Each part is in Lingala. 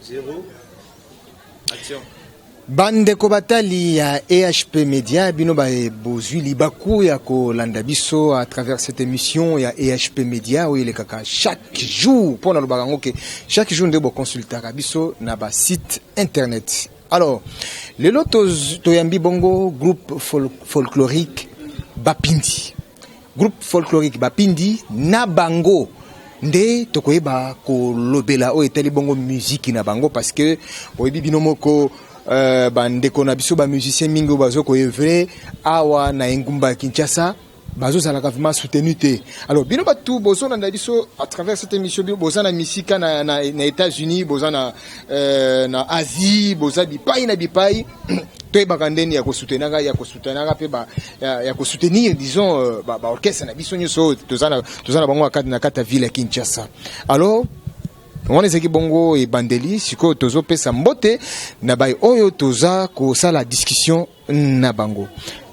Zéro. Action. Bande Kobatali à EHP Media, bino ba bozui libaku ya ko landa biso à travers cette émission ya EHP Media où il est kaka chaque jour pour le barango que chaque jour ndebo consulter biso na ba site internet. Alors, le lotos toyambi bongo groupe folklorique Bapindi. Groupe folklorique Bapindi na bango nde tokoyeba ko lobela o eteli bongo musique na bango parce que oyebi binomoko bandeko na biso ba musicien mingi bazo ko evre awa na engumba Kinshasa bazo zalaka vraiment soutenu te. Alors bino batu bozo na biso à travers cette émission bozo na misika na États-Unis, bozo na Asie, bozo bipai na bipai to bakandeni ya ko soutenir pe ba ya ko soutenir disons ba orchestre na biso nyoso tozana bango na kata ville ya Kinshasa. Alors on est bongo et bandeli siko tozo pesa mbote na bay oyo toza ko sala discussion na bango.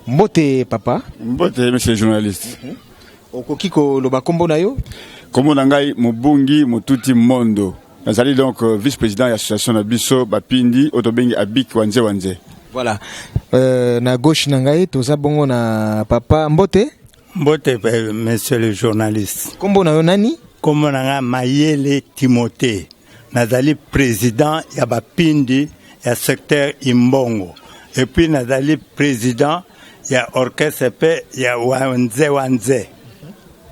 Mbote papa. Mbote monsieur le journaliste. Okoki ko loba kombo na yo? Kombo na ngai Mobungi Mututi Mondo. Nazali donc vice-président de l'association na biso Bapindi otobengi Abik Wanze. Voilà. Na gauche na ngai toza bongo na papa Mbote. Mbote monsieur le journaliste. Kombo na yo nani? Kombo na ngai Mayele Timothée. Nazali président ya Bapindi ya secteur Imbongo. Et puis nazali président ya orchestre pe ya Wanze.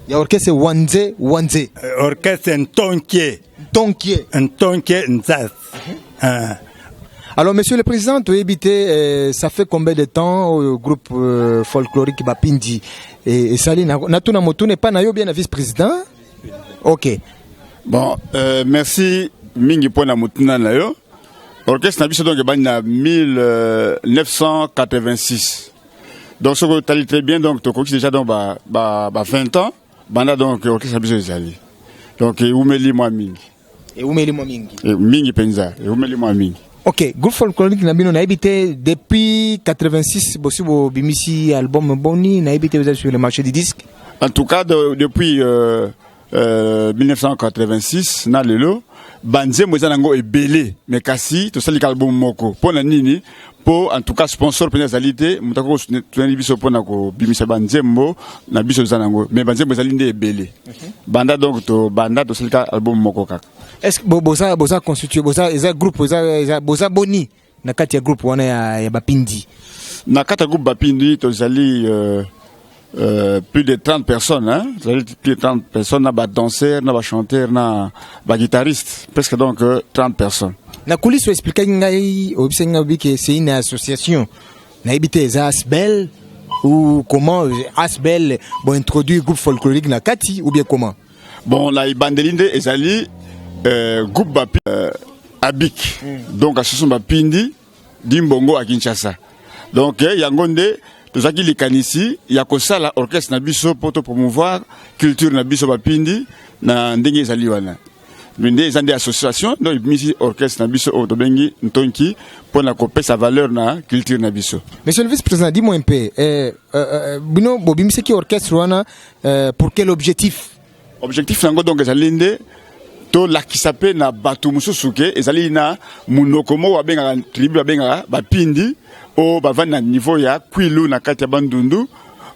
Ya orchestre Wanze. Orchestre Ntonkie Nzas. Alors, monsieur le président, tu as habité, ça fait combien de temps au groupe folklorique Bapindi? Et Sali, Natuna Motu n'est pas nayo bien la vice-président? Ok. Bon, merci. Mingi Pona Mutuna nayo. Orchestre Nabiso donc en 1986. Donc, ce que tu as très bien, donc, tu as déjà donc, 20 ans. Banda donc, orchestre Nabiso Zali. Donc, Oumeli Mouamingi. Et Oumeli Mouamingi. Et Mingi Penza. Et Oumeli Mouamingi. Ok, groupe folklorique Nabino a habité depuis 86, Bossibo Bimisi album Boni, n'a habité sur le marché des disques. En tout cas, depuis 1986, na lelo, Banze Mozanango est belé, mais kasi, tout ça album moko. Pour la nini, pour en tout cas sponsor pour les alités, mutako tueni biso pour nako Bimisi Banze Mo, na biso Zanango, mais Banze Mozalinde est belé. Banda donc to ça album moko kaka. Est-ce que boza constitué boza groupe boza boni na kati ya groupe wana ya Bapindi? Na kati ya groupe Bapindi tozali plus de 30 personnes hein, plus de 30 personnes na ba danseurs, na ba chanteurs, na ba guitaristes, presque donc 30 personnes. Na kuliso expliquer ngai obisenga que c'est une association. Na habité Asbel ou comment Asbel bon introduire groupe folklorique na kati ou bien comment? Bon la bandelinde ezali groupe Bapi Abik. Donc association Bapindi d'Imbongo à Kinshasa. Donc yangonde tozaki likanisi ya kosala orchestre na biso poto promouvoir culture na biso Bapindi na ndenge ezali wana. Minde ezande association donc misi orchestre na biso otobengi Ntonki pour na kopesa valeur na culture na biso. Monsieur le vice-président, dis-moi un peu bino bobimisi ki orchestre wana pour quel objectif? Objectif nango donc ezalinde to lakisa pe na bato mususu ke ezali na munokomo wa benga tribu wa benga Bapindi o bavandi na niveau ya Kwilu na kati ya Bandundu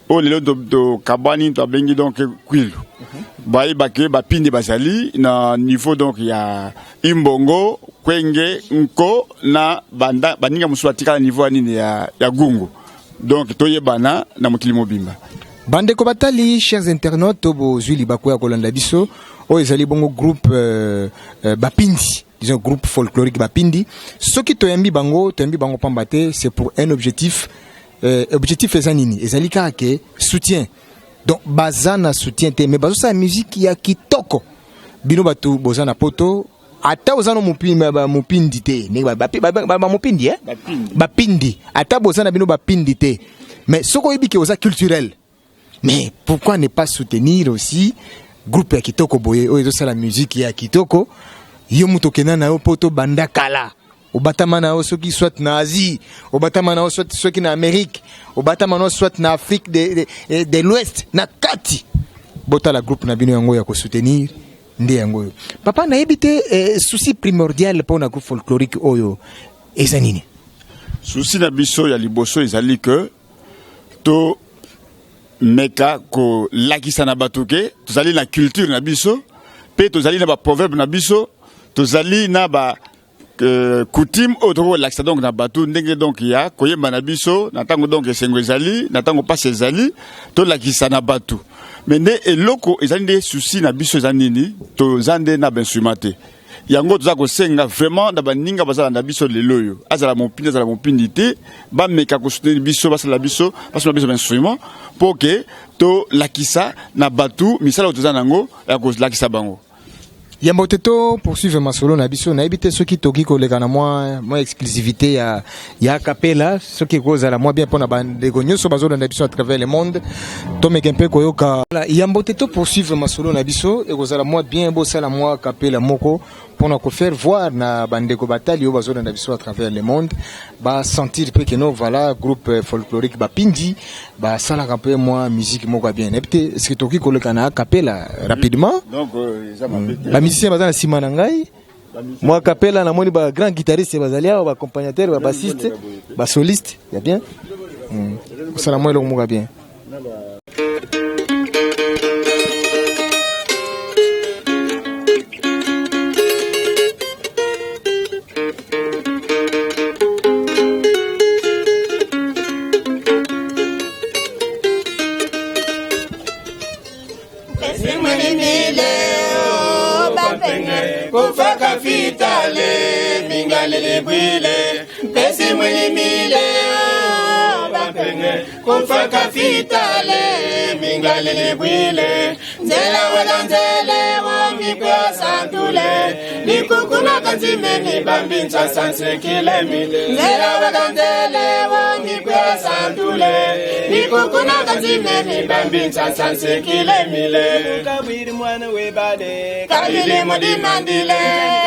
o lelo do kabani to bengi donc Kwilu. Bayi bake Bapindi bazali na niveau donc ya Imbongo Kwenge Nko na banda baninga mususu atika na niveau nini ya Gungu. Donc toyebana na mokili mobimba. Bande Kobatali, chers internautes, Tobo Zuli Bakoya Kolanda Biso, ezali bongo groupe Bapindi, disons groupe folklorique Bapindi. Ce qui toyambi bango pambate, c'est pour un objectif. Objectif ezanini, ezali karake soutien. Donc bazana soutien te, mais bazo sa musique ya kitoko. Bino batu bozana poto, ata ozana mupindi te, mupindi Bapindi. Ata bozana bino Bapindi te. Mais soko yebiki oza culturel. Mais pourquoi ne pas soutenir aussi groupe ya kitoko boye oyo ça la musique ya kitoko yo mutokena na yo poto banda kala obatama na yo soki soit na Asie obatama na yo soit soki na Amérique obatama na yo soit na Afrique de l'Ouest na kati bota la groupe na bino yango ya ko soutenir Ndiye ngoyo. Papa na ebite souci primordial pour na groupe folklorique oyo ezanini. Souci na biso ya liboso ezali que to meka ko lakisa na batuke, tozali na culture na biso, pe tozali na ba proverbe na biso, tozali na ba coutume autour lakisa donc na batu ndenge donc ya koyemba na biso, na tango donc esengo ezali, na tango passe ezali, to lakisa na batu. Mais nde eloko ezali nde souci na biso ezali nini, tozande na bensuimate. Yango toza kosenga vraiment na baninga bazala na biso lelo yo azala mopindi te ba meka ko soutenir biso basala biso instrument pour que to lakisa na batu misala toza nango ya ko lakisa bango. Yambo teto poursuivre masolo na biso na ebite soki toki ko leka na moi exclusivité ya capella soki koza la moi bien pona bande gonyoso bazolo na biso à travers le monde to mekempe koyoka yambo teto poursuivre masolo na biso e koza la moi bien beau ça la moi capella moko pour ko faire voir na bande ko batali yo bazolo na biso à travers le monde ba sentir que no voilà groupe folklorique ba pindi ba sala un peu moi musique moko bien ebite ce que toki ko leka na capella rapidement Donc la musicien bazana sima na ngai moi capella na moni ba grand guitariste bazalia ba accompagnateur ba bassiste ba soliste ya bien ça la moi lo moka bien Kufaka fitale mingalele bwile pesi mwini mile bapenge kufaka fitale mingalele bwile nzela wala nzele wongi kwa santule nikukuna kanzime ni bambincha sanse kile mile nzela wala nzele wongi kwa santule nikukuna kanzime ni bambincha sanse kile mile kabiri mwana webale kabili modimandile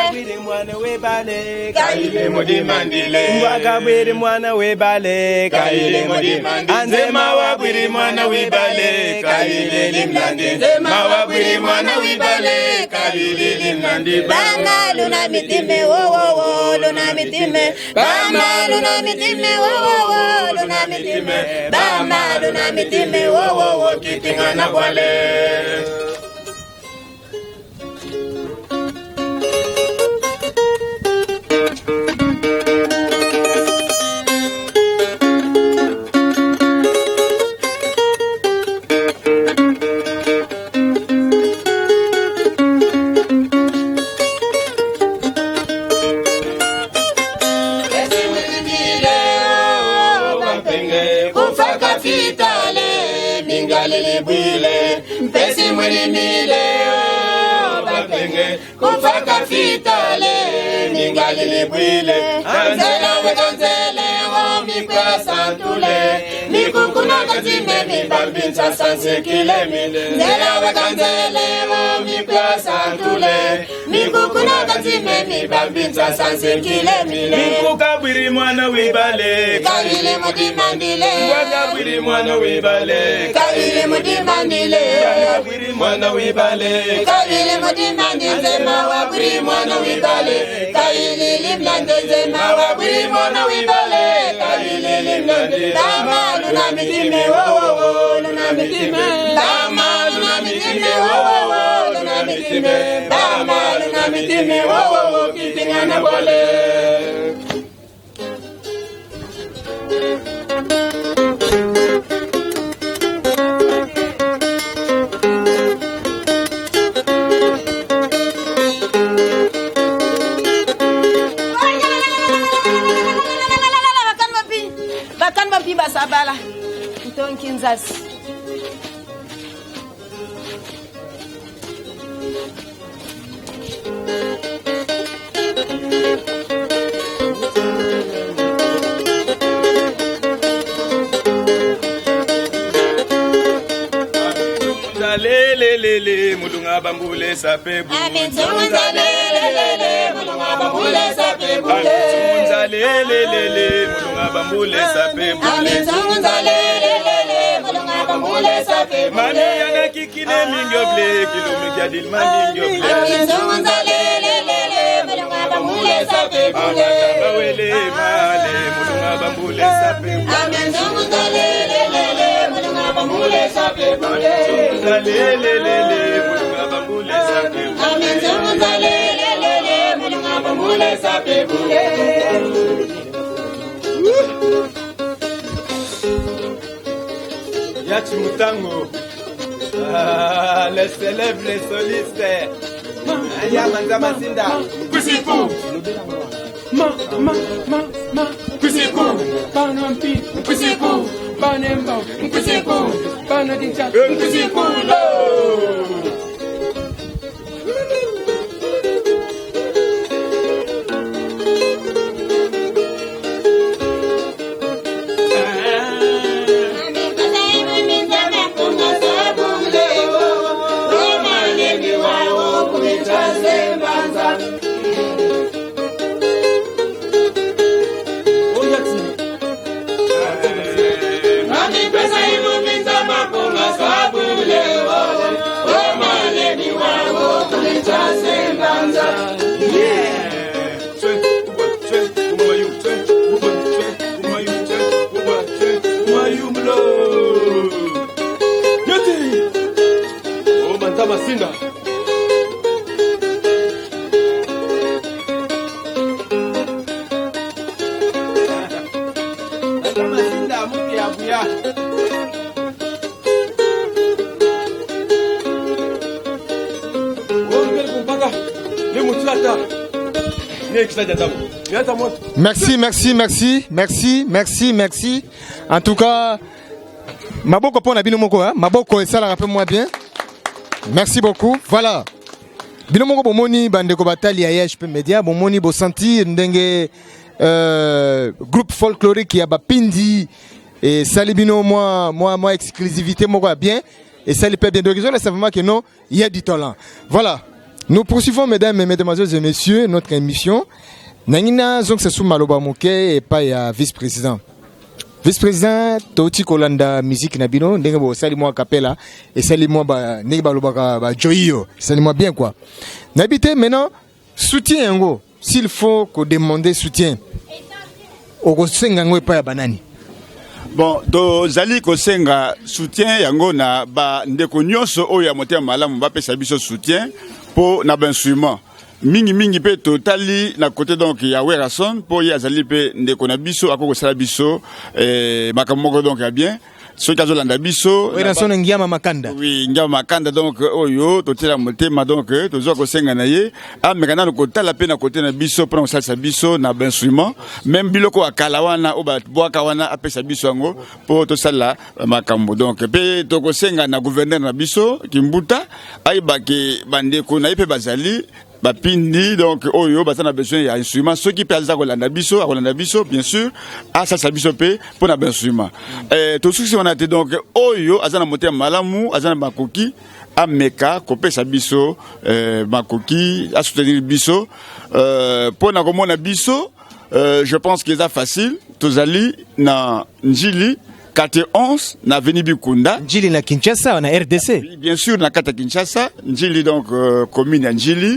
kabiri mwana webale kabili modimandile kabiri mwana webale kabili modimandile anze mawabiri mwana webale kabili limlande mawabiri mwana webale kabili limlande bama luna mitime wo wo wo luna mitime bama luna mitime wo wo wo luna mitime bama luna mitime wo wo wo kitingana bwale. Pesi mwini mile bapenge kufaka fitale mingalile bwile anzela wekanzele wamikwa santule nikukuna katime mibambincha sanse kile mile nzela wekanzele wamikwa santule nikukuna katime mibambincha sanse kile mile nikukabwiri mwana wibale kabili mudimandile wakabwiri mwana wibale kabili mudimandile wakabwiri mwana wibale kabili mudimandile mawabwiri mwana wibale kabili limlande mawabwiri mwana wibale kabili limlande dama luna mitime wo wo wo luna mitime dama luna mitime wo wo wo luna mitime dama luna mitime wo wo wo kitingana bole. Sabala Nton Kinzas lele mulunga bambule sapebu aminzunza lele mulunga bambule sapebu aminzunza lele mulunga bambule sapebu aminzunza lele mulunga bambule bambule sape bule. Mani yana kikine mingoble, kilomita dil maningoble. Amenzonzale lelele, mulunga bambule sape bule. Amabawele male, mulunga bambule sape bule. Amenzonzale lelele, mulunga bambule sape bule. Lelelele, mulunga bambule sape bule. Amenzonzale lelele, mulunga bambule sape bule. Yachi Mutango, les célèbres, les solistes. Ayamanza Masinda. Kusiku. Kusiku. Banampi. Kusiku. Banemba. Kusiku. Banadincha. Kusiku. Masinda. Masinda muke abuya. Merci. En tout cas, Maboko pour Nabino Moko, Maboko et ça la rappelle-moi bien. Merci beaucoup. Voilà. Bino Moko bomoni bandeko batali ya EHP Media, bomoni bo senti ndenge groupe folklorique ya bapindi et salibino moi exclusivité moko bien et ça les peut bien donc ils savent que non, il y a du talent. Voilà. Nous poursuivons mesdames et mesdemoiselles et messieurs notre émission. Nangina zonk se sou maloba moke et pas ya vice-président. Vice-président Toti Kolanda musique nabino ndenge bo sali moi capella et sali moi ba ndenge ba lobaka ba joyo. Sali moi bien quoi. Nabité maintenant soutien ngo s'il faut que demander soutien. Oko senga ngo pa ya banani. Bon, to zali ko senga soutien yango na ba ndeko nyonso oyo ya motema malamu ba pesa biso soutien pour na ben instrument. Mingi pe totali na côté donc ya Werason pour ya zali pe ndeko na biso akoko sala biso makamoko donc ya bien so kazo landa biso Werason ngiama makanda. Oui, ngiama makanda donc oyo totela motema donc tozo ko senga na ye amekana no kotala pe na côté na biso pour sa biso na ben instrument même biloko akala wana oba boaka wana apesa biso ngo pour to sala makambo donc pe to ko senga na gouverneur na biso Kimbuta aiba ke bandeko na ipe bazali bapindi donc oyo bazana besoin ya instrument ceux qui pèsent à Rolanda biso bien sûr à ça biso pe pour na instrument tout ce qui on a été donc oyo azana moteur malamu azana makoki ameka kopesa biso makoki à soutenir biso pour na komona biso je pense que c'est facile tozali na njili 411 na Avenue Bikunda. Njili na Kinshasa na RDC. Bien sûr na kata Kinshasa, Njili donc commune ya Njili.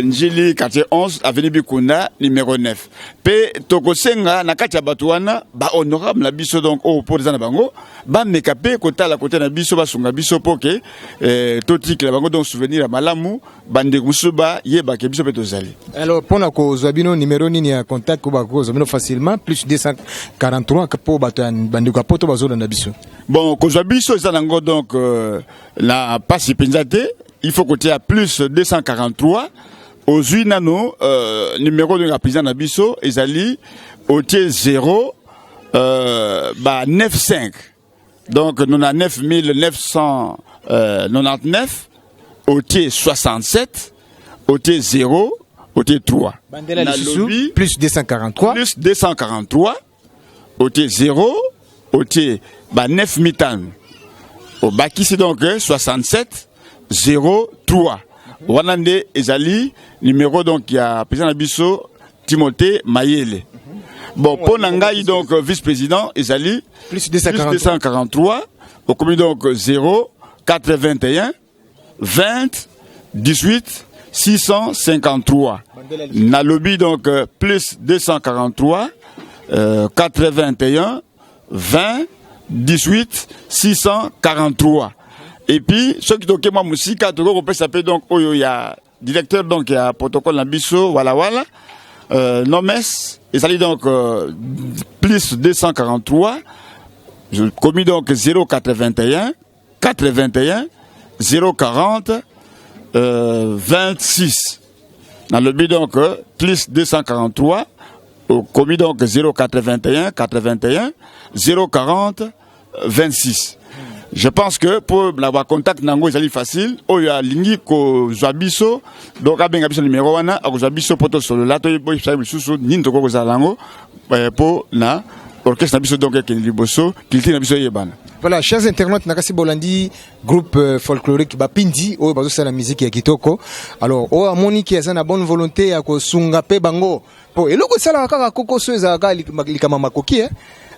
Njili 411 Avenue Bikunda numéro 9. Pe tokosenga na kati ya batuana ba honorable la biso donc au pour na bango ba mekape kota la côté na biso ba sunga biso poke totiki la bango donc souvenir ya malamu bande kusuba yeba ke biso pe tozali. Alors pour na ko zabino numéro nini ya contact ko ba ko zabino facilement plus 243 pour bato bande ko poto bazo na biso. Bon ko zabiso za nango donc la passe penzate il faut côté à plus 243 aux nano numéro de la président Nabiso ezali au 0 95 donc nous a 9999 au 67 au 0 au 3 bandela plus 243 au 0 au 9 mitan au bakisi donc 67 03 Wanande ezali numéro donc il y a président Nabiso Timothée Mayele. Bon pour nangai donc vice-président ezali plus 243 au commis donc 0 81 20 18 653. Nalobi donc plus 243 81 20 18 643. Et puis ceux qui toquent moi musique on peut s'appeler donc il y a directeur donc il y a protocole Nabiso voilà nomes et ça dit donc plus 243. Je commis donc 081 81 040 26. Dans le but donc plus 243, commis donc 081 81 040 26. Je pense que pour l'avoir contact nango c'est facile. Il y a lingi ko Zwabiso donc abenga biso numéro 1 a Zwabiso poto solo la to boy sabi susu ninto ko zalango pour na orchestre Nabiso donc qui liboso kilti Nabiso yebana. Voilà, chers internautes, Nakasi Bolandi, groupe folklorique Bapindi, bazo c'est la musique ya kitoko. Alors, amoni qui a bonne volonté ya ko sunga pe bango. Po eloko sala kaka koko soza kaka likama makoki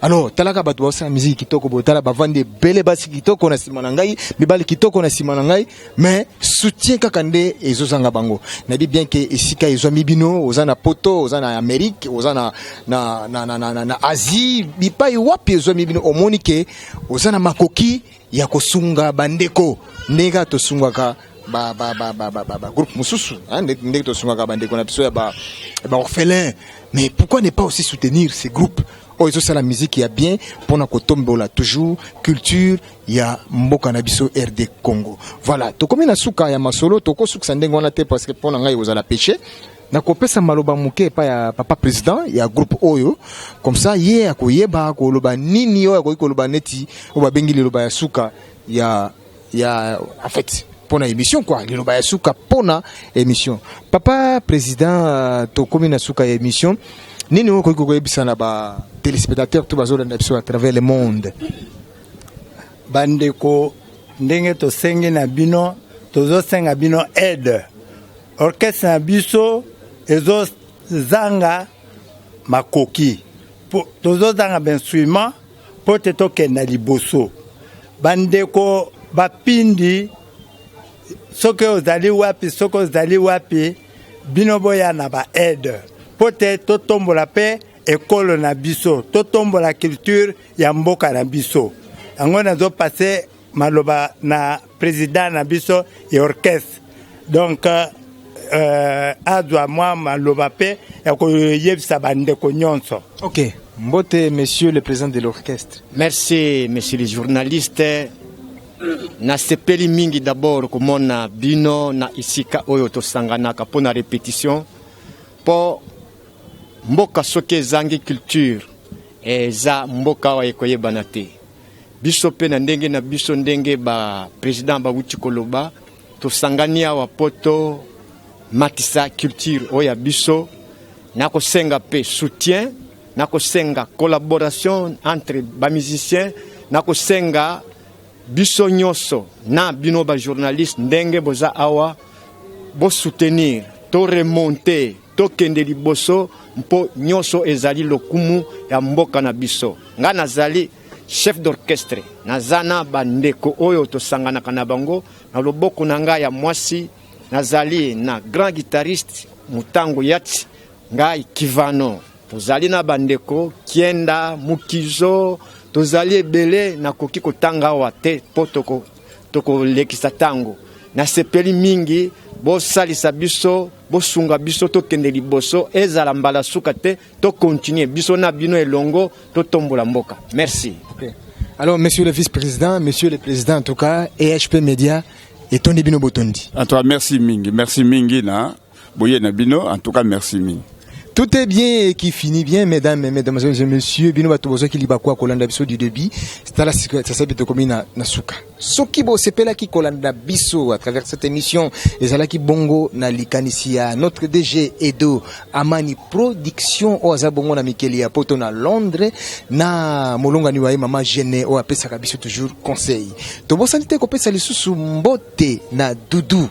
alors talaka bato sa musique kitoko botala bavande bele basi kitoko na sima na ngai mibali kitoko na sima na ngai mais soutien kaka nde ezozanga bango na bi bien que esika ezo mibino ozana poto ozana Amérique ozana na Asie bipai wapi ezo mibino omoni ke ozana makoki ya kosunga bandeko ndeka to sungaka ba groupe mususu ndeka to sungaka bandeko na biso ya ba orphelin mais pourquoi ne pas aussi soutenir ces groupes. Oh, c'est la musique qui a bien pour nous tombola toujours culture il y a mboka na biso RD Congo. Voilà, to comme na suka ya masolo to ko suka ndengo na te parce que pour ngai vous allez pêcher. Na kopesa maloba muke pa ya papa président ya groupe oyo comme ça ye akoyeba ko loba nini oyo ko loba neti o ba bengi loba ya suka ya en fait pour na émission quoi loba ya suka pour na émission. Papa président to comme na suka ya émission nini wako ko yebisa na ba téléspectateurs tout bazo na biso à travers le monde bandeko ndenge to sengi na bino tozo senga bino aide orchestre na biso ezo zanga makoki tozo zanga instrument po te tokenda liboso bandeko bapindi soki ozali wapi bino boya na ba aide pote totombola pe école na biso totombola culture ya mboka na biso yango nazo passer maloba na président na biso et orchestre donc azwa moi maloba pe ya ko yebisa bandeko nyonso. OK, mbote monsieur le président de l'orchestre. Merci monsieur les journalistes. Na sepeli mingi d'abord komona bino na isika oyo tosanganaka pona répétition po mboka soke zangi culture eza mboka wa ekoyebana te biso pe na ndenge na biso ndenge ba président ba wuti koloba tosangania wa poto matisa culture oya biso na kosenga pe soutien na kosenga collaboration entre ba musiciens na kosenga biso nyoso na bino ba journaliste ndenge boza awa bo soutenir to remonter to kende liboso mpo nyoso ezali lokumu ya mboka na biso nga nazali chef d'orchestre nazana bandeko oyo tosanganaka na bango na loboko na nga ya mwasi nazali na grand guitariste Mutango Yati ngai Kivano tozali na bandeko Kienda Mukizo tozali ebele na koki kotanga wa te po toko lekisa tango na sepeli mingi bo salisa biso bo sunga biso to kende liboso ezala mbala suka te to continuer biso na bino elongo to tombola mboka. Merci. Okay. Alors monsieur le vice-président, monsieur le président en tout cas EHP Media et Tony Bino Botondi. En tout cas merci mingi na boye na bino en tout cas merci mingi. Tout est bien et qui finit bien, mesdames et messieurs. Bino batobozo ki libakwa kolanda biso du débit. C'est là ça s'appelle de commune na suka. Soki bo sepela ki kolanda biso à travers cette émission. Ezala ki bongo na likanisia notre DG Edo Amani Production o azabongo na Mikeli ya poto na Londres na molonga ni wae mama Gene o apesa biso toujours conseil. To bo sanité ko pesa lisusu mbote na Dudu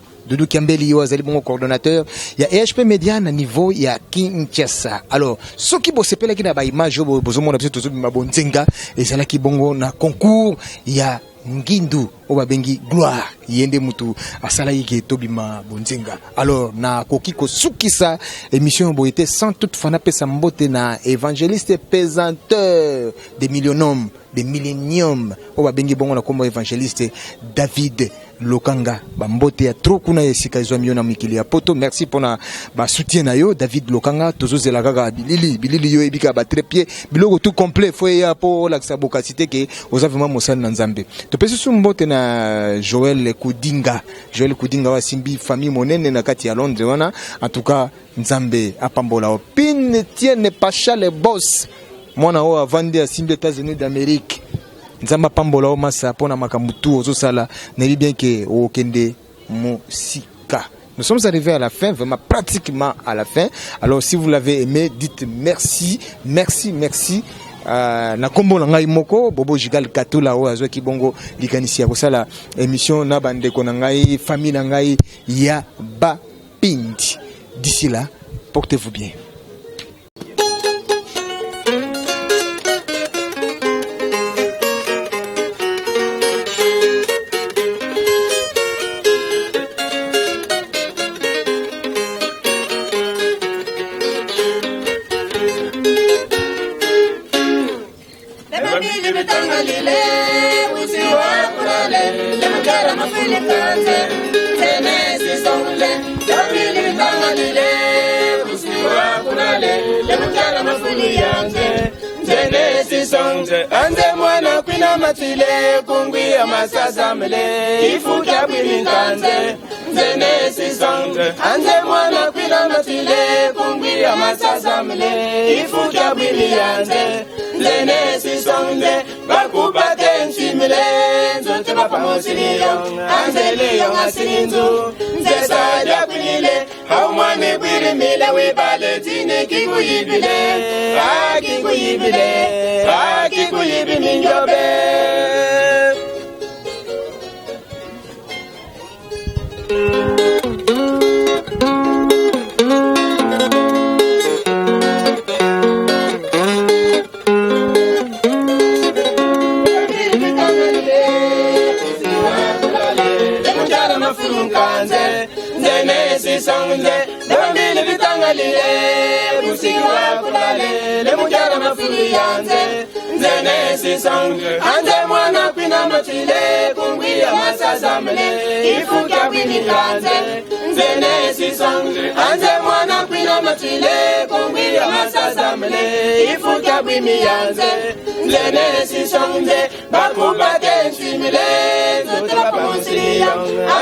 Kiambeli yo azali bongo coordonnateur ya EHP Media na niveau ya Kinshasa. Alors soki bo sepela ki na ba image bo bozomona biso tozo bima bonzenga ezala ki bongo na concours ya Ngindu oba bengi gloire yende mutu asala yike tobima bonzenga. Alors na kokiko sukisa émission boité sans toute fana pesa mbote na évangéliste pesanteur des millionhommes des milléniums oba bengi bongo na kombo évangéliste David Lokanga bambote ya trop kuna esika izwa miona mikili ya poto. Merci pour na ba soutien na yo David Lokanga tozozela kaka bilili yo ebika ba trépied biloko tout complet faut ya po la sabokasité ke oza vraiment mosana na Nzambe. To pesi su mbote na Joël Kudinga wa simbi famille monene na kati ya Londres wana. En tout cas Nzambe apambola opine tienne pacha le boss mwana o avandi ya simbi États-Unis d'Amérique. Nzamba pambola o masa pona makamutu ozosala nebi bien que o kende mosika. Nous sommes arrivés à la fin, vraiment pratiquement à la fin. Alors si vous l'avez aimé, dites merci. Na kombo na ngai moko Bobo Jigal Katula o azwa kibongo likanisi ya kosala émission na bandeko na ngai famille na ngai ya ba pindi. D'ici là, portez-vous bien. Anze mwana kwina matile kungwi amasasa mele ifuka bwiminkanze nzene sisonge. Anze mwana kwina matile kungwi amasasa mele ifuka bwimiyanze nzene sisonge. Bakupate nchimile nzote bapamosiliyo anzeleyo ngasininzu nze saja kwinile haumwane bwirimile wibale tine kikuyibile akikuyibi minjobe. Nzene sisonge Dambili vitangalile Busiwa kulale Le mujara mafulu yanze Nzene sisonge Anze mwana kwina matile Kungwia masasa mele Ifuka bwini kanze Nzene sisonge Anze mwana kwina matile Kungwia masasa mele Ifuka bwini yanze Nzene sisonge Bakupate nchimile Zote bapamusiliyo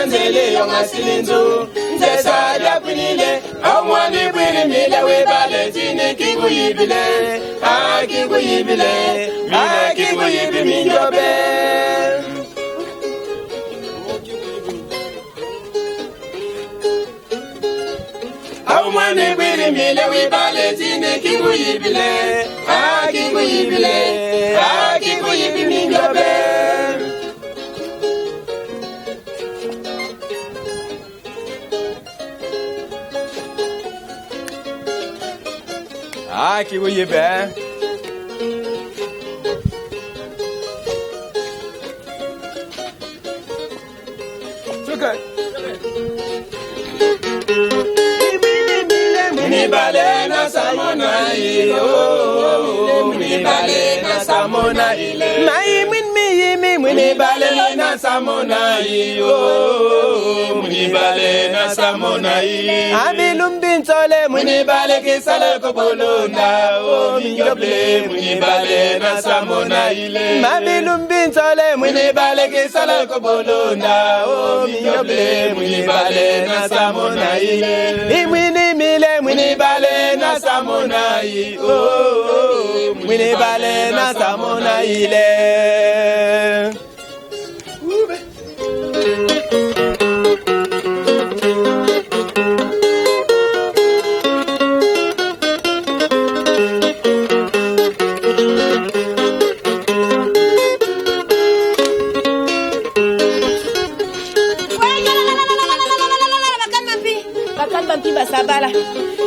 Anzeleyo ngasilinzu nze saja kwinile omwani bwirimile webale tine kikuyibile akikuyibi minjobe. Omwani bwirimile webale tine kikuyibile akikuyibi minjobe. Akikuyibe. Suka. Munibale na samona iyo. Munibale na samona ile. Mai minmi munibale na samona iyo. Munibale na samona ile. Abilum binsole munibale kisale kobolonda. O minjoble munibale na samona ile. Abilum binsole munibale kisale kobolonda. O minjoble munibale na samona ile. Imwini mile munibale na samona ile. Oh, munibale na samona ile.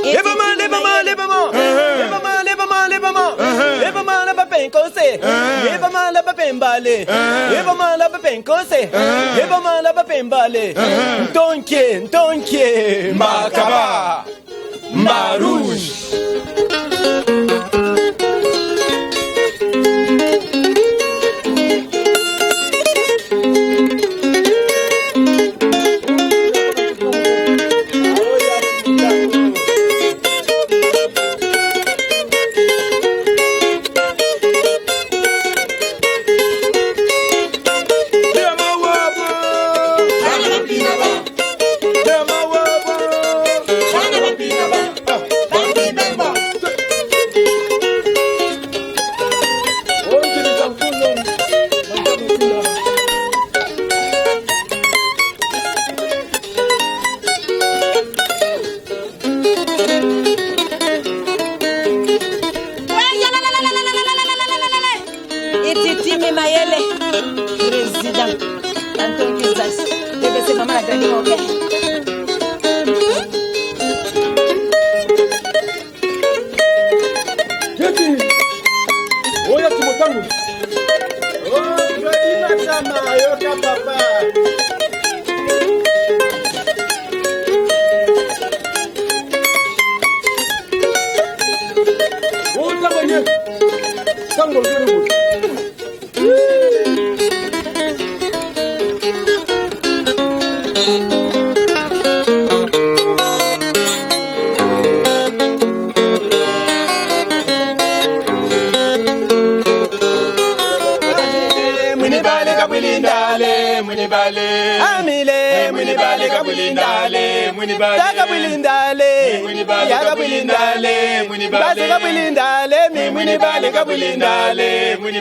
Lève-moi, penkose. Eba mala ba pembale. Eba mala ba penkose. Eba mala ba pembale. Ntonke. Makaba. Marouge.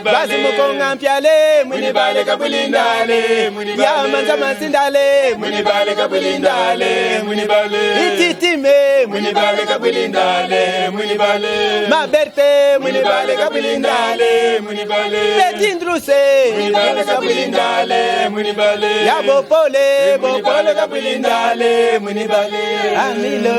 Basi mukonga mpiale munibale kabulindale ya manza masindale munibale kabulindale ititime munibale kabulindale maberte munibale kabulindale letindruse munibale kabulindale ya bopole kabulindale munibale amilo